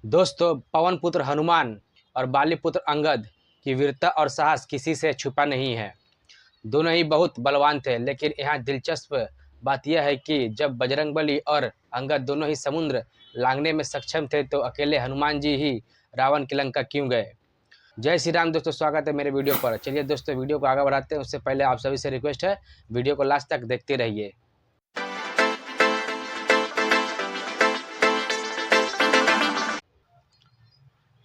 दोस्तों, पवन पुत्र हनुमान और बाली पुत्र अंगद की वीरता और साहस किसी से छुपा नहीं है। दोनों ही बहुत बलवान थे, लेकिन यहाँ दिलचस्प बात यह है कि जब बजरंगबली और अंगद दोनों ही समुद्र लांघने में सक्षम थे, तो अकेले हनुमान जी ही रावण की लंका क्यों गए। जय श्री राम दोस्तों, स्वागत है मेरे वीडियो पर। चलिए दोस्तों, वीडियो को आगे बढ़ाते हैं। उससे पहले आप सभी से रिक्वेस्ट है, वीडियो को लास्ट तक देखते रहिए।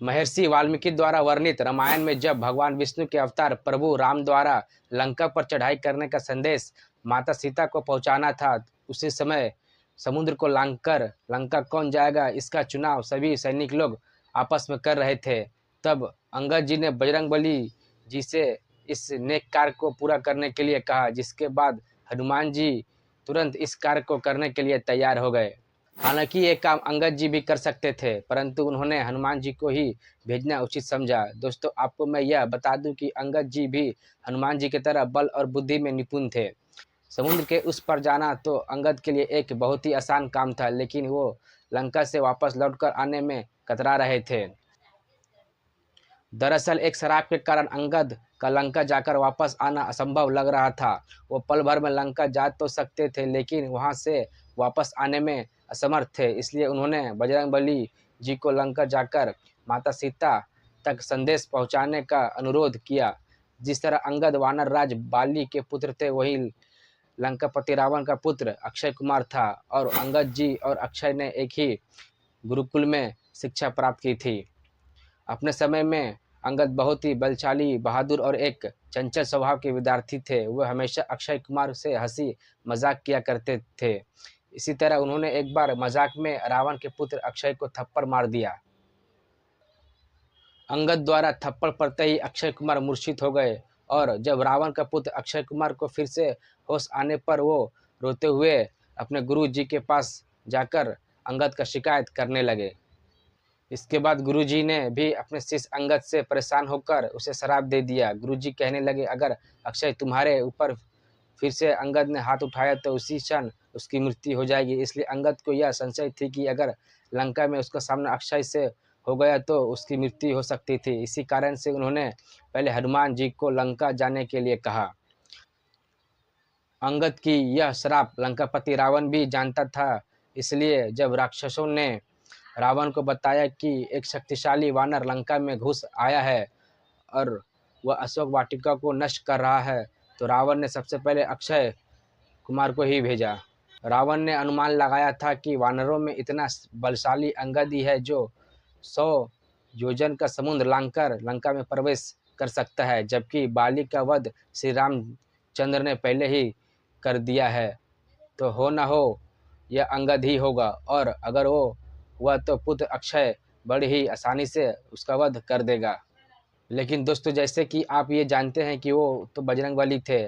महर्षि वाल्मीकि द्वारा वर्णित रामायण में जब भगवान विष्णु के अवतार प्रभु राम द्वारा लंका पर चढ़ाई करने का संदेश माता सीता को पहुंचाना था, उसी समय समुद्र को लांघकर लंका कौन जाएगा, इसका चुनाव सभी सैनिक लोग आपस में कर रहे थे। तब अंगद जी ने बजरंगबली जी से इस नेक कार्य को पूरा करने के लिए कहा, जिसके बाद हनुमान जी तुरंत इस कार्य को करने के लिए तैयार हो गए। हालांकि ये काम अंगद जी भी कर सकते थे, परंतु उन्होंने हनुमान जी को ही भेजना उचित समझा। दोस्तों, आपको मैं यह बता दूं कि अंगद जी भी हनुमान जी की तरह बल और बुद्धि में निपुण थे। समुद्र के उस पर जाना तो अंगद के लिए एक बहुत ही आसान काम था, लेकिन वो लंका से वापस लौटकर आने में कतरा रहे थे। दरअसल एक शराब के कारण अंगद का लंका जाकर वापस आना असंभव लग रहा था। वो पल भर में लंका जा तो सकते थे, लेकिन वहां से वापस आने में असमर्थ थे। इसलिए उन्होंने बजरंगबली जी को लंका जाकर माता सीता तक संदेश पहुंचाने का अनुरोध किया। जिस तरह अंगद वानर राज बाली के पुत्र थे, वही लंकापति रावण का पुत्र अक्षय कुमार था, और अंगद जी और अक्षय ने एक ही गुरुकुल में शिक्षा प्राप्त की थी। अपने समय में अंगद बहुत ही बलशाली, बहादुर और एक चंचल स्वभाव के विद्यार्थी थे। वह हमेशा अक्षय कुमार से हंसी मजाक किया करते थे। इसी तरह उन्होंने एक बार मजाक में रावण के पुत्र अक्षय को थप्पड़ मार दिया। अंगद द्वारा थप्पड़ पड़ते ही अक्षय कुमार मूर्छित हो गए, और जब रावण का पुत्र अक्षय कुमार को फिर से होश आने पर वो रोते हुए अपने गुरु जी के पास जाकर अंगद का शिकायत करने लगे। इसके बाद गुरुजी ने भी अपने शिष्य अंगद से परेशान होकर उसे शराब दे दिया। गुरुजी कहने लगे, अगर अक्षय तुम्हारे ऊपर फिर से अंगद ने हाथ उठाया तो उसी क्षण उसकी मृत्यु हो जाएगी। इसलिए अंगद को यह संशय थी कि अगर लंका में उसका सामना अक्षय से हो गया तो उसकी मृत्यु हो सकती थी। इसी कारण से उन्होंने पहले हनुमान जी को लंका जाने के लिए कहा। अंगद की यह श्राप लंकापति रावण भी जानता था। इसलिए जब राक्षसों ने रावण को बताया कि एक शक्तिशाली वानर लंका में घुस आया है और वह अशोक वाटिका को नष्ट कर रहा है, तो रावण ने सबसे पहले अक्षय कुमार को ही भेजा। रावण ने अनुमान लगाया था कि वानरों में इतना बलशाली अंगद ही है जो 100 योजन का समुद्र लांघकर लंका में प्रवेश कर सकता है, जबकि बाली का वध श्री रामचंद्र ने पहले ही कर दिया है। तो हो न हो यह अंगद ही होगा, और अगर वो हुआ तो पुत्र अक्षय बड़ी ही आसानी से उसका वध कर देगा। लेकिन दोस्तों, जैसे कि आप ये जानते हैं कि वो तो बजरंगबली थे।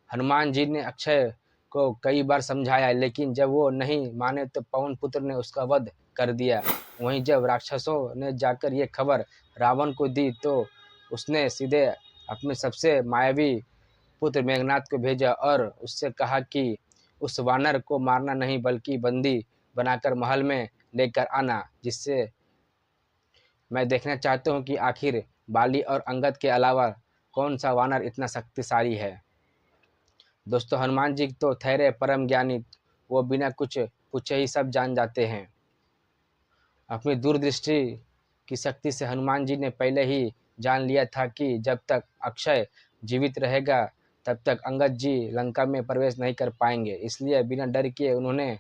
हनुमान जी ने अक्षय को कई बार समझाया, लेकिन जब वो नहीं माने तो पवन पुत्र ने उसका वध कर दिया। वहीं जब राक्षसों ने जाकर ये खबर रावण को दी तो उसने सीधे अपने सबसे मायावी पुत्र मेघनाथ को भेजा और उससे कहा कि उस वानर को मारना नहीं, बल्कि बंदी बनाकर महल में लेकर आना, जिससे मैं देखना चाहता हूँ कि आखिर बाली और अंगद के अलावा कौन सा वानर इतना शक्तिशाली है। दोस्तों, हनुमान जी तो ठहरे परम ज्ञानी, वो बिना कुछ पूछे ही सब जान जाते हैं। अपनी दूरदृष्टि की शक्ति से हनुमान जी ने पहले ही जान लिया था कि जब तक अक्षय जीवित रहेगा तब तक अंगद जी लंका में प्रवेश नहीं कर पाएंगे। इसलिए बिना डर किए उन्होंने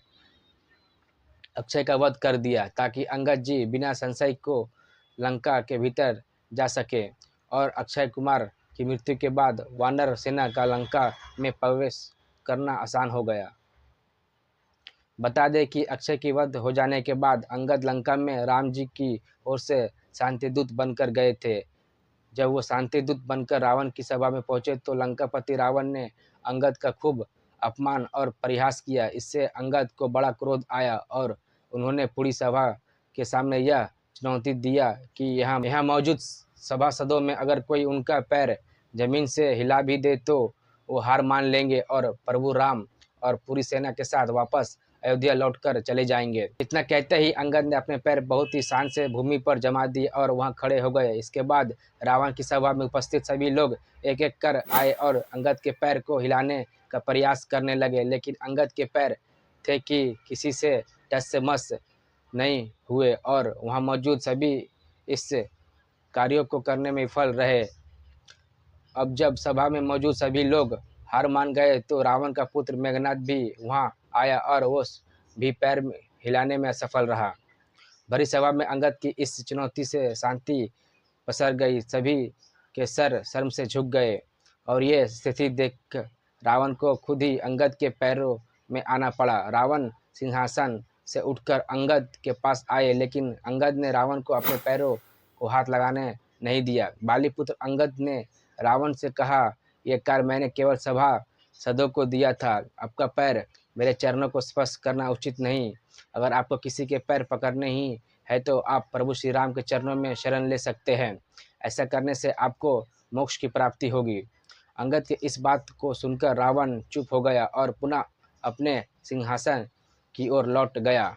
अक्षय का वध कर दिया, ताकि अंगद जी बिना संशय को लंका के भीतर जा सके, और अक्षय कुमार की मृत्यु के बाद वानर सेना का लंका में प्रवेश करना आसान हो गया। बता दें कि अक्षय की वध हो जाने के बाद अंगद लंका में राम जी की ओर से शांति दूत बनकर गए थे। जब वो शांति दूत बनकर रावण की सभा में पहुंचे तो लंकापति रावण ने अंगद का खूब अपमान और परिहास किया। इससे अंगद को बड़ा क्रोध आया और उन्होंने पूरी सभा के सामने यह चुनौती दिया कि यहाँ मौजूद सभासदों में अगर कोई उनका पैर जमीन से हिला भी दे तो वो हार मान लेंगे और प्रभु राम और पूरी सेना के साथ वापस अयोध्या लौटकर चले जाएंगे। इतना कहते ही अंगद ने अपने पैर बहुत ही शान से भूमि पर जमा दिए और वहां खड़े हो गए। इसके बाद रावण की सभा में उपस्थित सभी लोग एक एक कर आए और अंगद के पैर को हिलाने का प्रयास करने लगे, लेकिन अंगद के पैर थे कि किसी से टस से मस नहीं हुए और वहां मौजूद सभी इस कार्यों को करने में विफल रहे। अब जब सभा में मौजूद सभी लोग हार मान गए तो रावण का पुत्र मेघनाद भी वहां आया और वो भी पैर हिलाने में असफल रहा। भरी सभा में अंगद की इस चुनौती से शांति पसर गई। सभी के सर शर्म से झुक गए और ये स्थिति देख रावण को खुद ही अंगद के पैरों में आना पड़ा। रावण सिंहासन से उठकर अंगद के पास आए, लेकिन अंगद ने रावण को अपने पैरों को हाथ लगाने नहीं दिया। बालीपुत्र अंगद ने रावण से कहा, यह कार्य मैंने केवल सभासदों को दिया था, आपका पैर मेरे चरणों को स्पर्श करना उचित नहीं। अगर आपको किसी के पैर पकड़ने ही है तो आप प्रभु श्री राम के चरणों में शरण ले सकते हैं। ऐसा करने से आपको मोक्ष की प्राप्ति होगी। अंगद के इस बात को सुनकर रावण चुप हो गया और पुनः अपने सिंहासन की ओर लौट गया।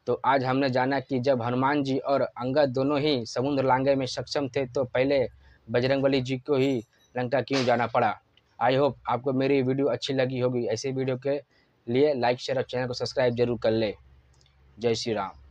तो आज हमने जाना कि जब हनुमान जी और अंगद दोनों ही समुद्र लांघे में सक्षम थे तो पहले बजरंगबली जी को ही लंका क्यों जाना पड़ा। आई होप आपको मेरी वीडियो अच्छी लगी होगी। ऐसे वीडियो के लिए लाइक शेयर और चैनल को सब्सक्राइब जरूर कर ले। जय श्री राम।